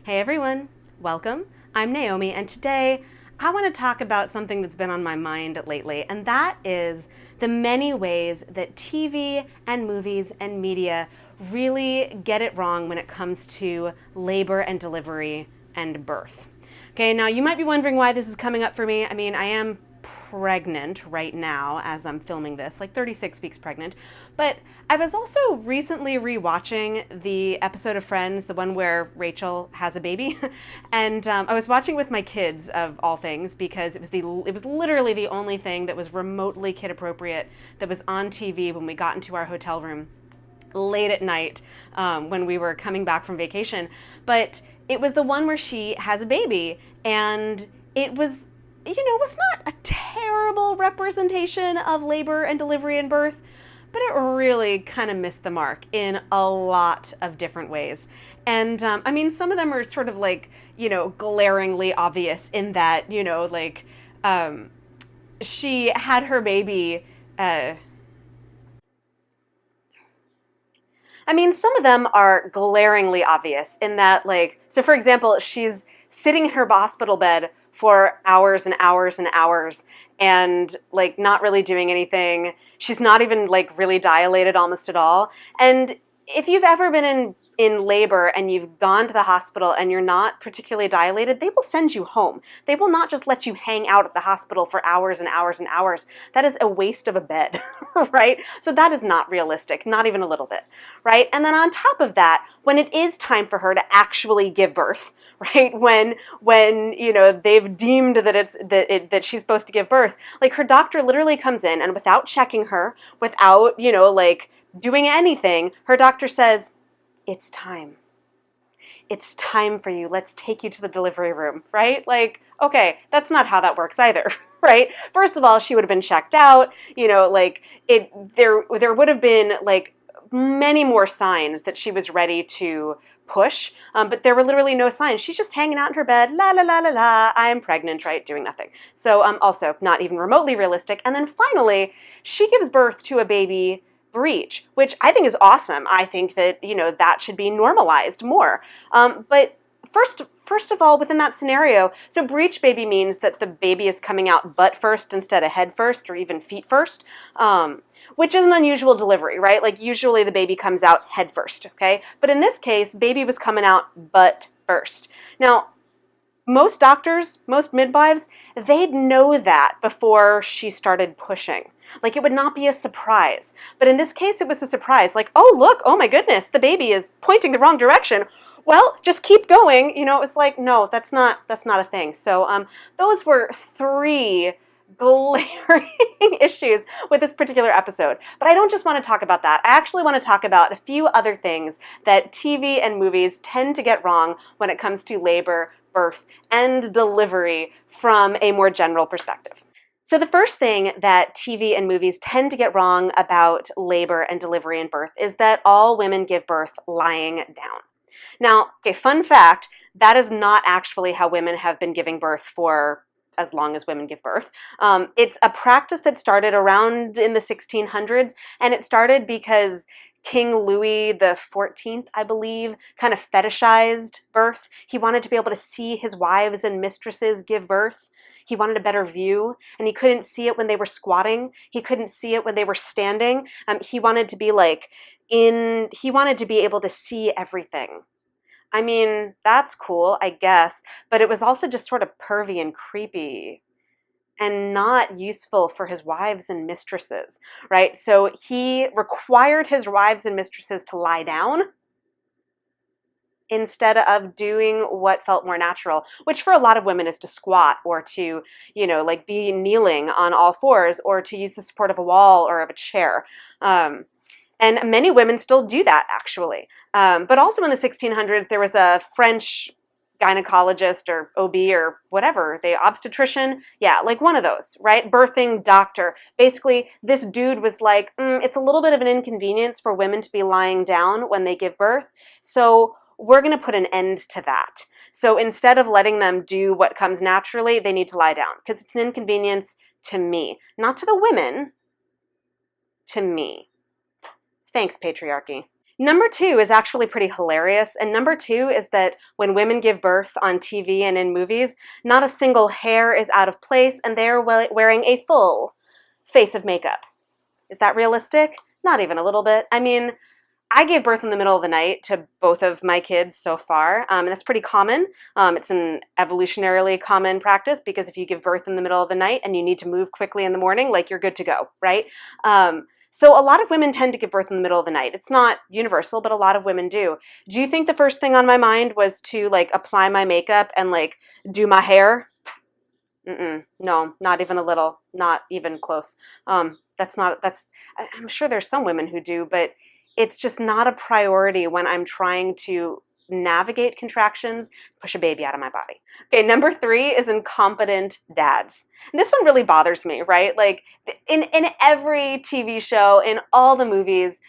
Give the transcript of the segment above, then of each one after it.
Hey everyone, welcome. I'm Naomi, and today I want to talk about something that's been on my mind lately, and that is the many ways that TV and movies and media really get it wrong when it comes to labor and delivery and birth. Okay, now you might be wondering why this is coming up for me. I mean, I am pregnant right now as I'm filming this, like 36 weeks pregnant. But I was also recently rewatching the episode of Friends, the one where Rachel has a baby, and I was watching with my kids of all things because it was literally the only thing that was remotely kid appropriate that was on TV when we got into our hotel room late at night when we were coming back from vacation. But it was the one where she has a baby, and it was was not a terrible representation of labor and delivery and birth, but it really kind of missed the mark in a lot of different ways. And I mean, some of them are sort of like, glaringly obvious in that, she had her baby. I mean, some of them are glaringly obvious in that, so for example, she's sitting in her hospital bed for hours and hours and hours and, not really doing anything. She's not even, really dilated almost at all. And if you've ever been in labor and you've gone to the hospital and you're not particularly dilated, they will send you home. They will not just let you hang out at the hospital for hours and hours and hours. That is a waste of a bed, right? So that is not realistic, not even a little bit, right? And then on top of that, when it is time for her to actually give birth, right? When they've deemed that she's supposed to give birth, her doctor literally comes in and without checking her, without doing anything, her doctor says, "It's time. It's time for you. Let's take you to the delivery room," right? Okay, that's not how that works either, right? First of all, she would have been checked out, there would have been many more signs that she was ready to push, but there were literally no signs. She's just hanging out in her bed, la la la la la, I'm pregnant, right, doing nothing. So also not even remotely realistic. And then finally, she gives birth to a baby breech, which I think is awesome. I think that, that should be normalized more. But first of all, within that scenario, so breech baby means that the baby is coming out butt first instead of head first or even feet first, which is an unusual delivery, right? Usually the baby comes out head first, okay? But in this case, baby was coming out butt first. Now, most doctors, most midwives, they'd know that before she started pushing. It would not be a surprise. But in this case, it was a surprise. Oh, look, oh my goodness, the baby is pointing the wrong direction. Well, just keep going. It was no, that's not a thing. So those were three glaring issues with this particular episode. But I don't just want to talk about that. I actually want to talk about a few other things that TV and movies tend to get wrong when it comes to labor, birth, and delivery from a more general perspective. So the first thing that TV and movies tend to get wrong about labor and delivery and birth is that all women give birth lying down. Now, okay, fun fact, that is not actually how women have been giving birth for as long as women give birth. It's a practice that started around in the 1600s, and it started because King Louis the 14th, I believe, kind of fetishized birth. He wanted to be able to see his wives and mistresses give birth. He wanted a better view, and he couldn't see it when they were squatting. He couldn't see it when they were standing. He wanted to be he wanted to be able to see everything. I mean, that's cool, I guess, but it was also just sort of pervy and creepy and not useful for his wives and mistresses, right? So he required his wives and mistresses to lie down instead of doing what felt more natural, which for a lot of women is to squat or to, be kneeling on all fours or to use the support of a wall or of a chair. And many women still do that, actually. But also in the 1600s, there was a French gynecologist or OB or whatever, the obstetrician. Yeah, one of those, right? Birthing doctor. Basically, this dude was like, it's a little bit of an inconvenience for women to be lying down when they give birth. So we're going to put an end to that. So instead of letting them do what comes naturally, they need to lie down because it's an inconvenience to me, not to the women, to me. Thanks, patriarchy. Number two is actually pretty hilarious. And number two is that when women give birth on TV and in movies, not a single hair is out of place and they're wearing a full face of makeup. Is that realistic? Not even a little bit. I mean, I gave birth in the middle of the night to both of my kids so far, and that's pretty common. It's an evolutionarily common practice because if you give birth in the middle of the night and you need to move quickly in the morning, like you're good to go, right? So a lot of women tend to give birth in the middle of the night. It's not universal, but a lot of women do. Do you think the first thing on my mind was to like apply my makeup and like do my hair? No, not even a little, not even close. I'm sure there's some women who do, but it's just not a priority when I'm trying to navigate contractions, push a baby out of my body. Okay, number three is incompetent dads. And this one really bothers me, right? Like in every TV show, in all the movies,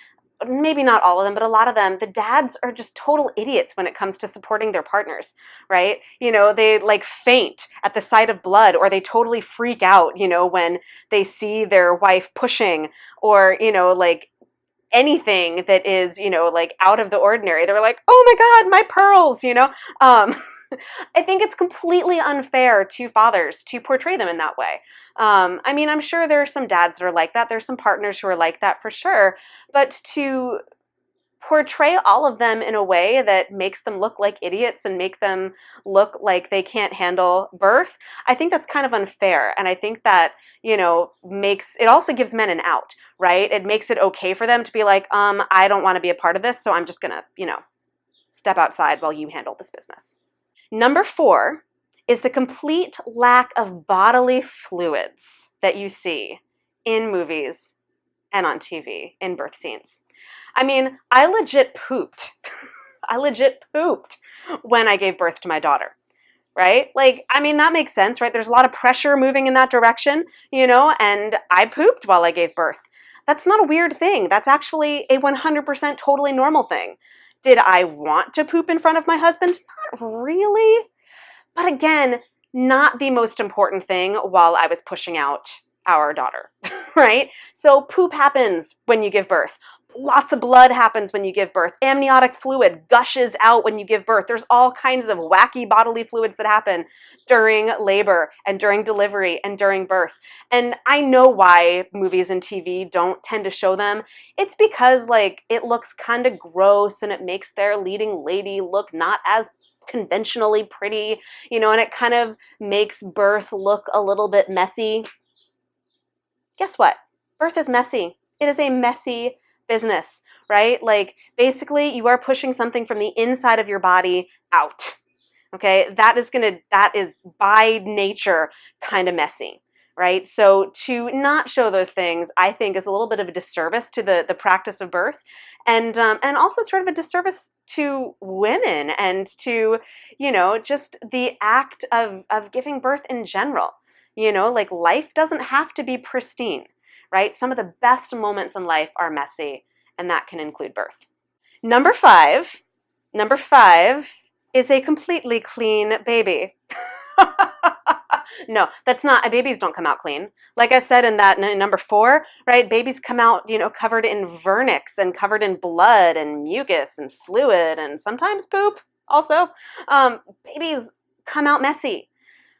maybe not all of them, but a lot of them, the dads are just total idiots when it comes to supporting their partners, right? You know, they like faint at the sight of blood, or they totally freak out, you know, when they see their wife pushing, or, you know, like anything that is, you know, like out of the ordinary. They're like, oh my God, my pearls, you know? I think it's completely unfair to fathers to portray them in that way. I mean, I'm sure there are some dads that are like that. There's some partners who are like that for sure. But to portray all of them in a way that makes them look like idiots and make them look like they can't handle birth, I think that's kind of unfair. And I think that, you know, it also gives men an out, right? It makes it okay for them to be like, I don't want to be a part of this, so I'm just gonna, you know, step outside while you handle this business. Number four is the complete lack of bodily fluids that you see in movies and on TV in birth scenes. I mean, I legit pooped. I legit pooped when I gave birth to my daughter, right? Like, I mean, that makes sense, right? There's a lot of pressure moving in that direction, you know, and I pooped while I gave birth. That's not a weird thing. That's actually a 100% totally normal thing. Did I want to poop in front of my husband? Not really. But again, not the most important thing while I was pushing out our daughter, right? So poop happens when you give birth. Lots of blood happens when you give birth. Amniotic fluid gushes out when you give birth. There's all kinds of wacky bodily fluids that happen during labor and during delivery and during birth. And I know why movies and TV don't tend to show them. It's because like it looks kind of gross and it makes their leading lady look not as conventionally pretty, you know, and it kind of makes birth look a little bit messy. Guess what? Birth is messy. It is a messy business, right? Like basically you are pushing something from the inside of your body out. Okay? That is by nature kind of messy, right? So to not show those things, I think is a little bit of a disservice to the practice of birth, and also sort of a disservice to women and to, you know, just the act of giving birth in general. You know, like life doesn't have to be pristine, right? Some of the best moments in life are messy, and that can include birth. Number five is a completely clean baby. No, that's not, babies don't come out clean. Like I said in that number four, right? Babies come out, you know, covered in vernix and covered in blood and mucus and fluid and sometimes poop also. Babies come out messy.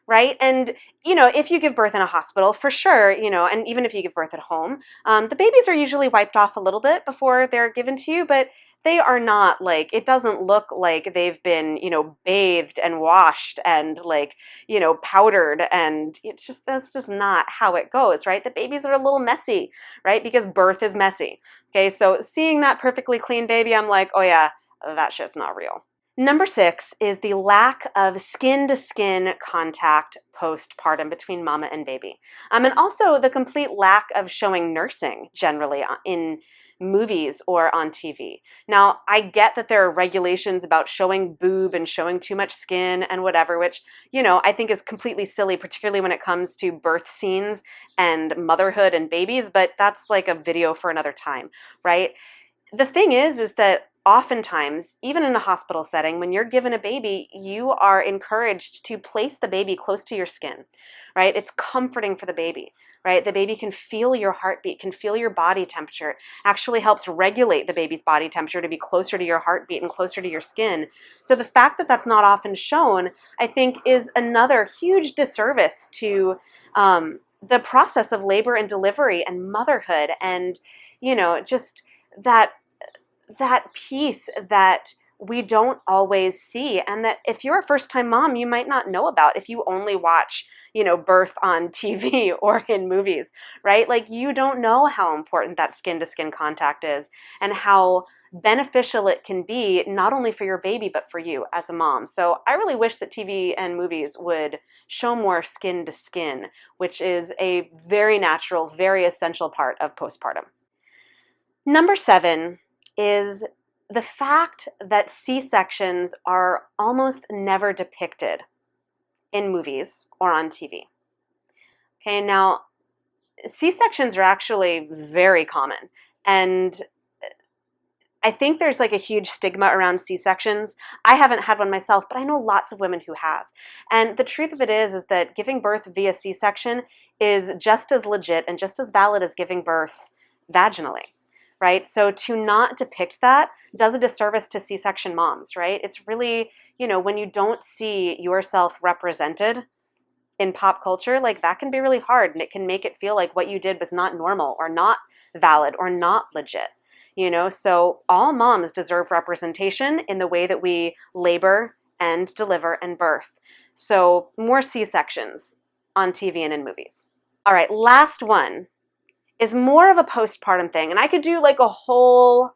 Right? And, you know, if you give birth in a hospital, for sure, you know, and even if you give birth at home, the babies are usually wiped off a little bit before they're given to you, but they are not like, it doesn't look like they've been, you know, bathed and washed and like, you know, powdered, and that's just not how it goes, right? The babies are a little messy, right? Because birth is messy. Okay, so seeing that perfectly clean baby, I'm like, oh yeah, that shit's not real. Number six is the lack of skin-to-skin contact postpartum between mama and baby. And also the complete lack of showing nursing generally in movies or on TV. Now, I get that there are regulations about showing boob and showing too much skin and whatever, which, you know, I think is completely silly, particularly when it comes to birth scenes and motherhood and babies, but that's like a video for another time, right? The thing is that oftentimes, even in a hospital setting, when you're given a baby, you are encouraged to place the baby close to your skin, right? It's comforting for the baby, right? The baby can feel your heartbeat, can feel your body temperature. It actually helps regulate the baby's body temperature to be closer to your heartbeat and closer to your skin. So the fact that that's not often shown, I think, is another huge disservice to the process of labor and delivery and motherhood, and just that piece that we don't always see, and that if you're a first-time mom, you might not know about if you only watch, birth on TV or in movies, right? Like, you don't know how important that skin-to-skin contact is and how beneficial it can be, not only for your baby, but for you as a mom. So I really wish that TV and movies would show more skin-to-skin, which is a very natural, very essential part of postpartum. Number 7 is the fact that C-sections are almost never depicted in movies or on TV. Okay, now C-sections are actually very common, and I think there's like a huge stigma around C-sections. I haven't had one myself, but I know lots of women who have. And the truth of it is that giving birth via C-section is just as legit and just as valid as giving birth vaginally. Right? So to not depict that does a disservice to C-section moms, right? It's really, when you don't see yourself represented in pop culture, like, that can be really hard, and it can make it feel like what you did was not normal or not valid or not legit. So all moms deserve representation in the way that we labor and deliver and birth. So more C-sections on TV and in movies. All right, last one is more of a postpartum thing. And I could do like a whole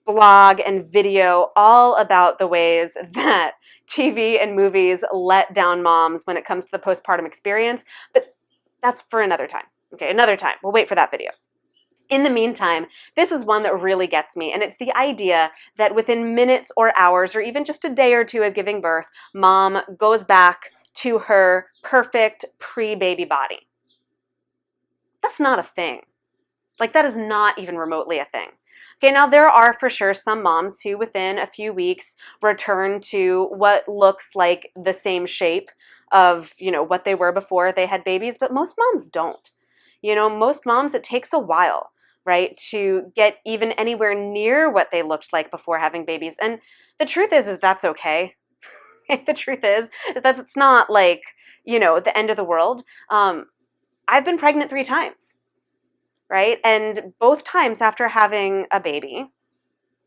blog and video all about the ways that TV and movies let down moms when it comes to the postpartum experience, but that's for another time. Okay, another time. We'll wait for that video. In the meantime, this is one that really gets me, and it's the idea that within minutes or hours, or even just a day or two of giving birth, mom goes back to her perfect pre-baby body. That's not a thing. Like, that is not even remotely a thing. Okay, now there are for sure some moms who within a few weeks return to what looks like the same shape of, what they were before they had babies, but most moms don't. Most moms, it takes a while, right, to get even anywhere near what they looked like before having babies. And the truth is that's okay. The truth is that it's not like, the end of the world. I've been pregnant 3 times, right? And both times after having a baby,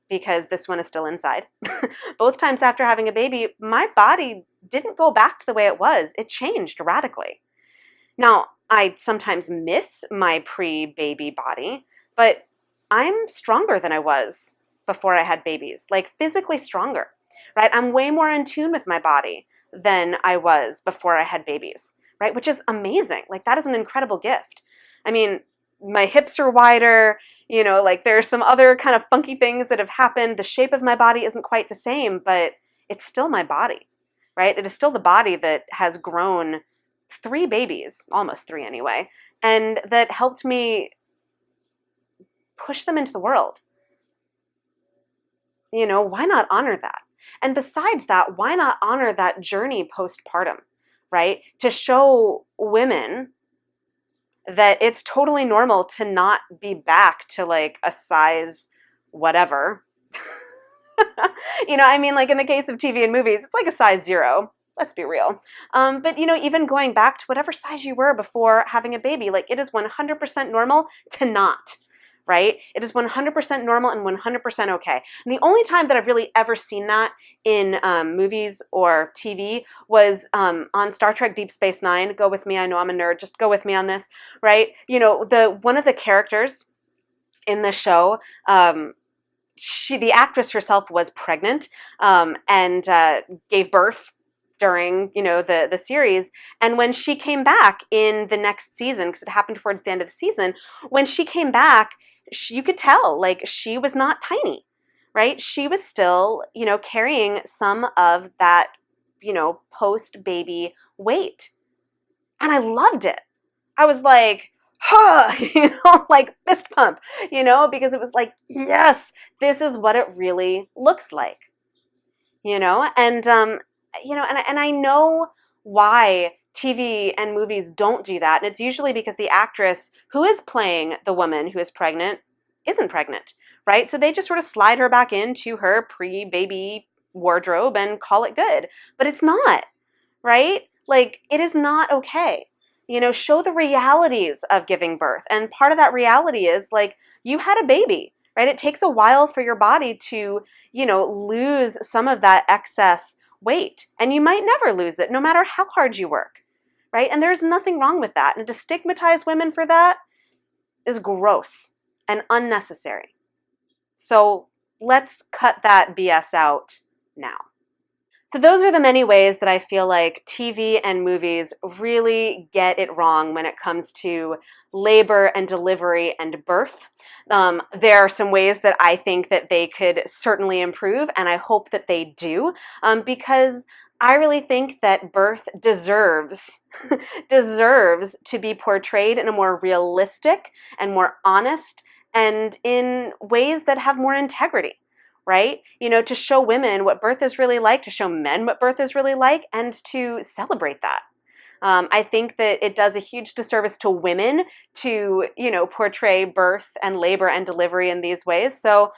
because this one is still inside, both times after having a baby, my body didn't go back to the way it was. It changed radically. Now, I sometimes miss my pre-baby body, but I'm stronger than I was before I had babies, like physically stronger, right? I'm way more in tune with my body than I was before I had babies. Right? Which is amazing. Like, that is an incredible gift. I mean, my hips are wider, like, there are some other kind of funky things that have happened. The shape of my body isn't quite the same, but it's still my body, right? It is still the body that has grown 3 babies, almost 3 anyway, and that helped me push them into the world. Why not honor that? And besides that, why not honor that journey postpartum? Right? To show women that it's totally normal to not be back to like a size whatever. Like in the case of TV and movies, it's like a size 0. Let's be real. But even going back to whatever size you were before having a baby, like, it is 100% normal to not. Right? It is 100% normal and 100% okay. And the only time that I've really ever seen that in movies or TV was on Star Trek Deep Space Nine. Go with me. I know I'm a nerd. Just go with me on this, right? One of the characters in the show, the actress herself was pregnant and gave birth during, the series. And when she came back in the next season, because it happened towards the end of the season, when she came back, you could tell, like, she was not tiny, right? She was still, carrying some of that, post-baby weight. And I loved it. I was like, like fist pump, because it was like, yes, this is what it really looks like, and I know why TV and movies don't do that. And it's usually because the actress who is playing the woman who is pregnant isn't pregnant, right? So they just sort of slide her back into her pre-baby wardrobe and call it good. But it's not, right? Like, it is not okay. Show the realities of giving birth. And part of that reality is like, you had a baby, right? It takes a while for your body to, lose some of that excess weight. And you might never lose it, no matter how hard you work, right? And there's nothing wrong with that. And to stigmatize women for that is gross and unnecessary. So let's cut that BS out now. So those are the many ways that I feel like TV and movies really get it wrong when it comes to labor and delivery and birth. There are some ways that I think that they could certainly improve, and I hope that they do, because I really think that birth deserves to be portrayed in a more realistic and more honest and in ways that have more integrity. Right? To show women what birth is really like, to show men what birth is really like, and to celebrate that. I think that it does a huge disservice to women to, portray birth and labor and delivery in these ways. So,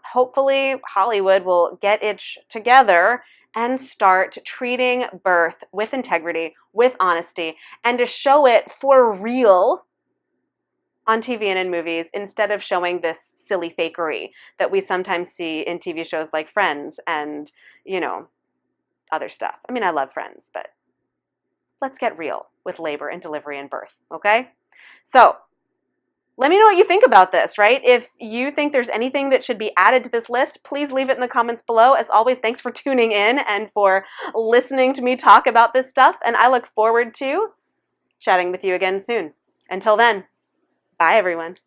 hopefully Hollywood will get it together and start treating birth with integrity, with honesty, and to show it for real on TV and in movies, instead of showing this silly fakery that we sometimes see in TV shows like Friends and, other stuff. I mean, I love Friends, but let's get real with labor and delivery and birth, okay? So let me know what you think about this, right? If you think there's anything that should be added to this list, please leave it in the comments below. As always, thanks for tuning in and for listening to me talk about this stuff, and I look forward to chatting with you again soon. Until then, bye, everyone.